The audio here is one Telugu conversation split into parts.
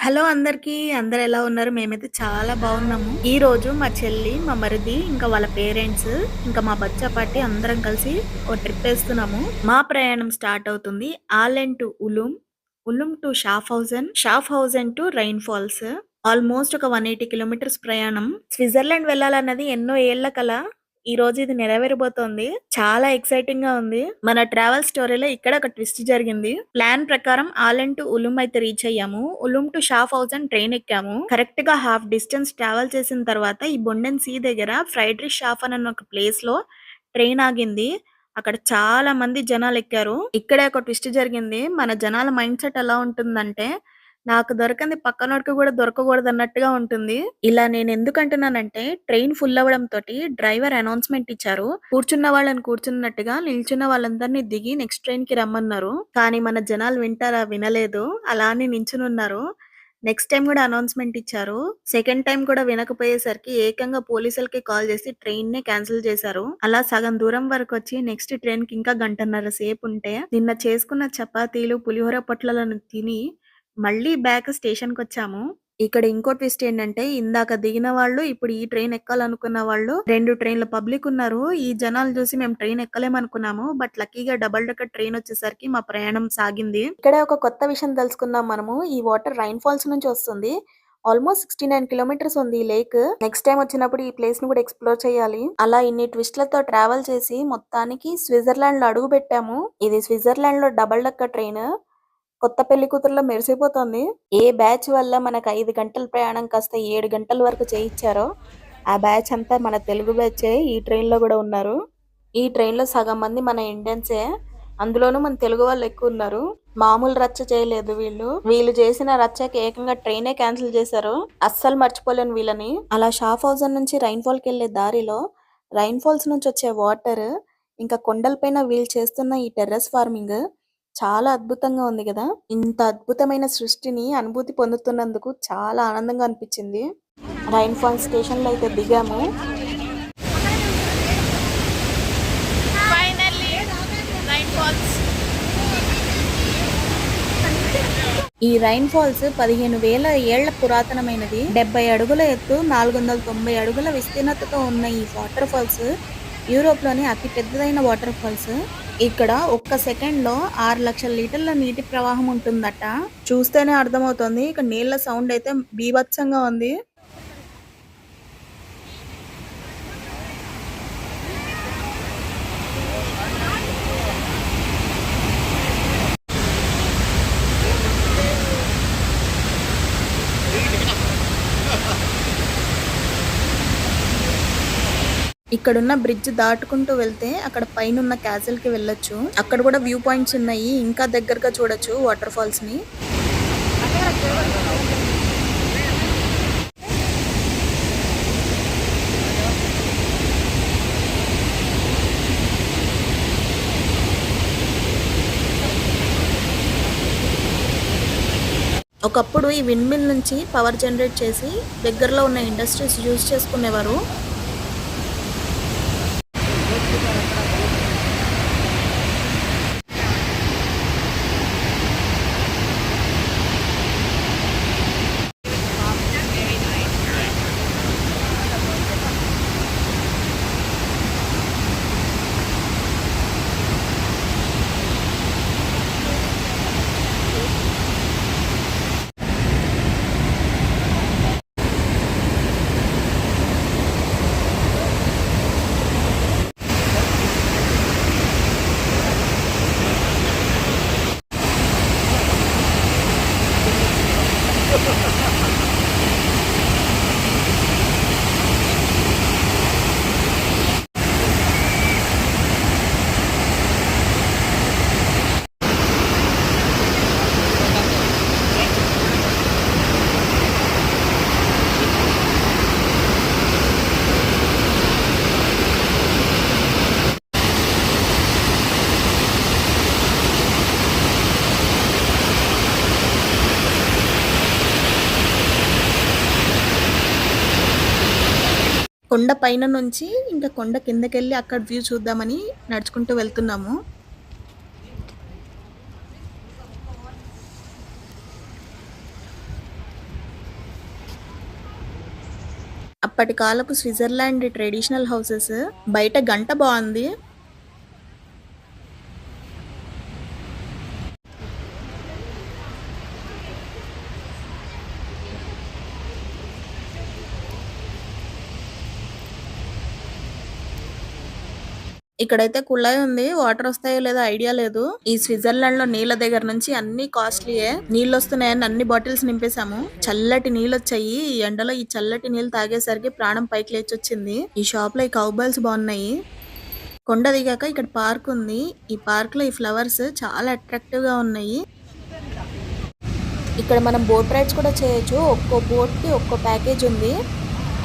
హలో అందరికీ. అందరెలా ఉన్నారు? మేమైతే చాలా బాగున్నాము. ఈరోజు మా చెల్లి, మా మరిది, ఇంకా వాళ్ళ పేరెంట్స్, ఇంకా మా బచ్చా పార్టీ అందరం కలిసి ఓ ట్రిప్పేస్తున్నాము. మా ప్రయాణం స్టార్ట్ అవుతుంది Aalen to Ulm, Ulm to Schaffhausen, Schaffhausen to Rhine Falls. Almost ఒక 180 కిలోమీటర్స్ ప్రయాణం. స్విట్జర్లాండ్ వెళ్ళాలన్నది ఎన్నో ఏళ్ల కల. ఈ రోజు ఇది నెరవేరబోతోంది. చాలా ఎక్సైటింగ్ గా ఉంది. మన ట్రావెల్ స్టోరీలో ఇక్కడ ఒక ట్విస్ట్ జరిగింది. ప్లాన్ ప్రకారం ఆలెన్ టు ఉలుమ్ అయితే రీచ్ అయ్యాము. ఉలుమ్ టు షాఫ్‌హౌజన్ ట్రైన్ ఎక్కాము. కరెక్ట్ గా హాఫ్ డిస్టెన్స్ ట్రావెల్ చేసిన తర్వాత ఈ బొండెన్ సీ దగ్గర ఫ్రైడ్రిష్ షాఫన్ అన్న ఒక ప్లేస్ లో ట్రైన్ ఆగింది. అక్కడ చాలా మంది జనాలు ఎక్కారు. ఇక్కడే ఒక ట్విస్ట్ జరిగింది. మన జనాల మైండ్ సెట్ ఎలా ఉంటుందంటే, నాకు దొరకంది పక్కనోడికి కూడా దొరకకూడదు అన్నట్టుగా ఉంటుంది. ఇలా నేను ఎందుకు అంటున్నానంటే, ట్రైన్ ఫుల్ అవ్వడం తోటి డ్రైవర్ అనౌన్స్‌మెంట్ ఇచ్చారు. కూర్చున్న వాళ్ళని కూర్చున్నట్టుగా, నిల్చున్న వాళ్ళందరినీ దిగి నెక్స్ట్ ట్రైన్ కి రమ్మన్నారు. కానీ మన జనాలు వింటారా? వినలేదు. అలా అని నించునున్నారు. నెక్స్ట్ టైమ్ కూడా అనౌన్స్‌మెంట్ ఇచ్చారు. సెకండ్ టైమ్ కూడా వినకపోయేసరికి ఏకంగా పోలీసులకి కాల్ చేసి ట్రైన్‌నే క్యాన్సిల్ చేశారు. అలా సగం దూరం వరకొచ్చి నెక్స్ట్ ట్రైన్‌కి ఇంకా గంటన్నర సేపుంటే, నిన్న చేసుకున్న చపాతీలు, పులిహోర పొట్లలను తిని మళ్ళీ బ్యాక్ స్టేషన్‌కొచ్చాము. ఇక్కడ ఇంకో ట్విస్ట్ ఏంటంటే, ఇందాక దిగిన వాళ్ళు ఇప్పుడు ఈ ట్రైన్ ఎక్కాలనుకున్న వాళ్ళు 2 ట్రైన్‌ల పబ్లిక్ ఉన్నారు. ఈ జనాలు చూసి మేము ట్రైన్ ఎక్కలేమనుకున్నాము. బట్ లక్కీగా డబుల్ డెక్కర్ ట్రైన్ వచ్చేసరికి మా ప్రయాణం సాగింది. ఇక్కడే ఒక కొత్త విషయం తెలుసుకుందాం మనము. ఈ వాటర్ రైన్ ఫాల్స్ నుంచి వస్తుంది. ఆల్మోస్ట్ 69 కిలోమీటర్స్ ఉంది ఈ లేక్. నెక్స్ట్ టైం వచ్చినప్పుడు ఈ ప్లేస్ ని కూడా ఎక్స్‌ప్లోర్ చేయాలి. అలా ఇన్ని ట్విస్ట్‌లతో ట్రావెల్ చేసి మొత్తానికి స్విట్జర్లాండ్‌లో అడుగు పెట్టాము. ఇది స్విట్జర్లాండ్‌లో డబుల్ డెక్కర్ ట్రైన్. కొత్త పెళ్లి కూతురులా మెరిసిపోతోంది. ఏ బ్యాచ్ వల్ల మనకు 5 గంటల ప్రయాణం కాస్త 7 గంటల వరకు చేయిచ్చారో, ఆ బ్యాచ్ అంతా మన తెలుగు బ్యాచే ఈ ట్రైన్‌లో గూడా ఉన్నారు. ఈ ట్రైన్‌లో సగం మంది మన ఇండియన్సే. అందులోనూ మన తెలుగు వాళ్ళు ఎక్కువున్నారు. మామూలు రచ్చ చేయలేదు వీళ్ళు. వీళ్ళు చేసిన రచ్చకి ఏకంగా ట్రైనే క్యాన్సిల్ చేశారు. అస్సలు మర్చిపోలేను వీళ్ళని. అలా షాఫ్‌హౌజన్ నుంచి రైన్ ఫాల్‌కెళ్ళే దారిలో రైన్ ఫాల్స్ నుంచి వచ్చే వాటర్, ఇంకా కొండలపైన వీళ్ళు చేస్తున్న ఈ టెర్రస్ ఫార్మింగ్ చాలా అద్భుతంగా ఉంది గదా! ఇంత అద్భుతమైన సృష్టిని అనుభూతి పొందుతున్నందుకు చాలా ఆనందంగా అనిపిచ్చింది. రైన్ ఫాల్ స్టేషన్‌లో అయితే దిగాము. Finally rain falls. ఈ రైన్ ఫాల్స్ 15,000 ఏళ్ల పురాతనమైనది. 70 అడుగుల ఎత్తు, 490 అడుగుల విస్తీర్ణతతో ఉన్న ఈ వాటర్ ఫాల్స్ యూరోప్ లోని అతి పెద్దదైన వాటర్ ఫాల్స్. ఇక్కడ ఒక్క సెకండ్ లో 6 లక్షల లీటర్ల నీటి ప్రవాహం ఉంటుందట. చూస్తేనే అర్థమవుతోంది. ఇక్కడ నీళ్ల సౌండ్ అయితే బీభత్సంగా ఉంది. ఇక్కడున్న బ్రిడ్జ్ దాటుకుంటూ వెళ్తే అక్కడ పైనున్న క్యాసిల్ కి వెళ్ళొచ్చు. అక్కడ కూడా వ్యూ పాయింట్స్ ఉన్నాయి. ఇంకా దగ్గరగా చూడొచ్చు వాటర్ ఫాల్స్ ని. ఒకప్పుడు ఈ విండ్ మిల్ నుంచి పవర్ జనరేట్ చేసి దగ్గరలో ఉన్న ఇండస్ట్రీస్ యూజ్ చేసుకునేవారు. కొండ పైన నుంచి ఇంకా కొండ కిందకెళ్ళి అక్కడ వ్యూ చూద్దామని నడుచుకుంటూ వెళ్తున్నాము. అప్పటి కాలపు స్విట్జర్లాండ్ ట్రెడిషనల్ హౌసెస్. బయట గంట బాగుంది. ఇక్కడైతే కుళాయి ఉంది. వాటర్ వస్తాయో లేదో ఐడియా లేదు. ఈ స్విట్జర్లాండ్ లో నీళ్ళ దగ్గర నుంచి అన్ని కాస్ట్లీయే. నీళ్ళు వస్తున్నాయని అన్ని బాటిల్స్ నింపేశాము. చల్లటి నీళ్ళు వచ్చాయి. ఈ ఎండలో ఈ చల్లటి నీళ్ళు తాగేసరికి ప్రాణం పైకి లేచొచ్చింది. ఈ షాప్ లో ఈ కౌబాల్స్ బాగున్నాయి. కొండ దిగాక ఇక్కడ పార్క్ ఉంది. ఈ పార్క్ లో ఈ ఫ్లవర్స్ చాలా అట్రాక్టివ్ గా ఉన్నాయి. ఇక్కడ మనం బోట్ రైడ్స్ కూడా చేయొచ్చు. ఒక్కో బోట్ కి ఒక్కో ప్యాకేజ్ ఉంది.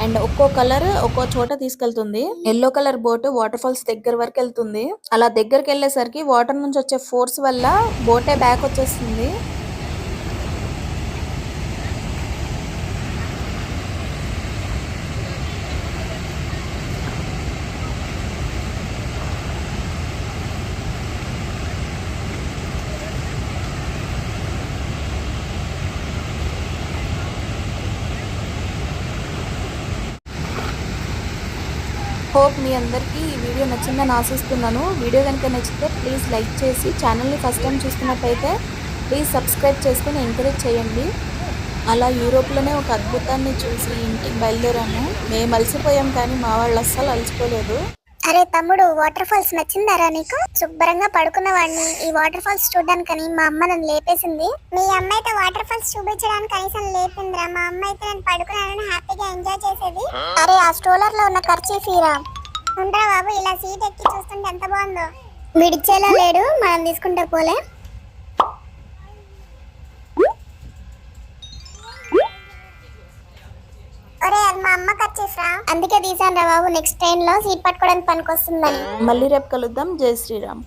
అండ్ ఒక్కో కలర్ ఒక్కో చోట తీసుకెళ్తుంది. Yellow colour boat water falls దగ్గర వరకు వెళ్తుంది. అలా దగ్గరికి వెళ్ళేసరికి వాటర్ నుంచి వచ్చే ఫోర్స్ వల్ల బోటే బ్యాక్ వచ్చేస్తుంది. హోప్ మీ అందరికీ ఈ వీడియో నచ్చిందని ఆశిస్తున్నాను. వీడియో కనుక నచ్చితే ప్లీజ్ లైక్ చేసి ఛానల్ని ఫస్ట్ టైం చూస్తున్నట్టయితే ప్లీజ్ సబ్స్క్రైబ్ చేసుకుని ఎంకరేజ్ చేయండి. అలా యూరోప్లోనే ఒక అద్భుతాన్ని చూసి ఇంటికి బయలుదేరాము. మేము అలసిపోయాం కానీ మా వాళ్ళు అస్సలు అలసిపోలేదు. అరే తమ్ముడు, వాటర్ ఫాల్స్ నచ్చిందారా నీకు? శుభ్రంగా పడుకున్న వాడిని ఈ వాటర్ ఫాల్స్ చూడడానికని మా అమ్మ నన్ను లేపేసింది. మీ అమ్మ అయితే వాటర్ ఫాల్స్ చూపించడానికి కనీసం లేపిందిరా. మా అమ్మ అయితే నేను పడుకున్నానని హ్యాపీగా ఎంజాయ్ చేసేది. అరే ఆ స్ట్రోలర్ లో ఉన్న కర్చీఫ్ ఇరా. ఉండరా బాబు, ఇలా సీట్ ఎక్కి చూస్తుంటే ఎంత బాగుందో. విడిచేలా లేడు, మనం తీసుకుంటే పోలే. ఒరే అది మా అమ్మ కర్చీఫ్ రా, అందుకే తీసాను రా బాబు. నెక్స్ట్ ట్రైన్ లో సీట్ పట్టుకోవడానికి పనికొస్తుందని. మళ్ళీ రేపు కలుద్దాం. జై శ్రీరామ్.